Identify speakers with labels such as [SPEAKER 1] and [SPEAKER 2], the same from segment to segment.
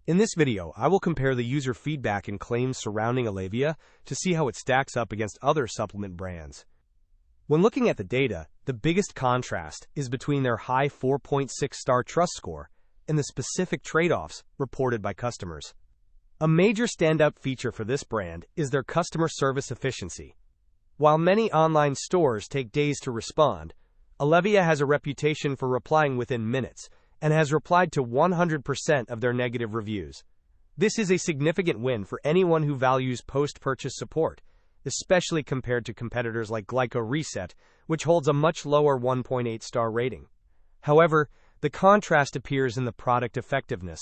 [SPEAKER 1] In this video, I will compare the user feedback and claims surrounding Alevia to see how it stacks up against other supplement brands. When looking at the data, the biggest contrast is between their high 4.6-star trust score and the specific trade-offs reported by customers. A major standout feature for this brand is their customer service efficiency. While many online stores take days to respond, Alevia has a reputation for replying within minutes and has replied to 100% of their negative reviews. This is a significant win for anyone who values post-purchase support, especially compared to competitors like Glyco Reset, which holds a much lower 1.8-star rating. However, the contrast appears in the product effectiveness.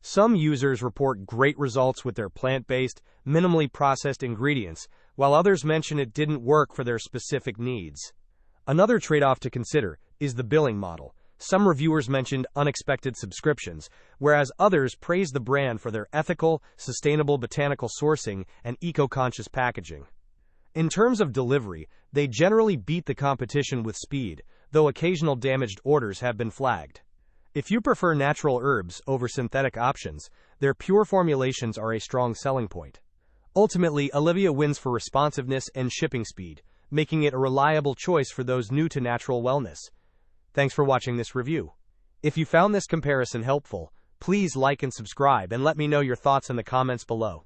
[SPEAKER 1] Some users report great results with their plant-based, minimally processed ingredients, while others mention it didn't work for their specific needs. Another trade-off to consider is the billing model. Some reviewers mentioned unexpected subscriptions, whereas others praised the brand for their ethical, sustainable botanical sourcing and eco-conscious packaging. In terms of delivery, they generally beat the competition with speed, though occasional damaged orders have been flagged. If you prefer natural herbs over synthetic options, their pure formulations are a strong selling point. Ultimately, Alevia wins for responsiveness and shipping speed, making it a reliable choice for those new to natural wellness. Thanks for watching this review. If you found this comparison helpful, please like and subscribe and let me know your thoughts in the comments below.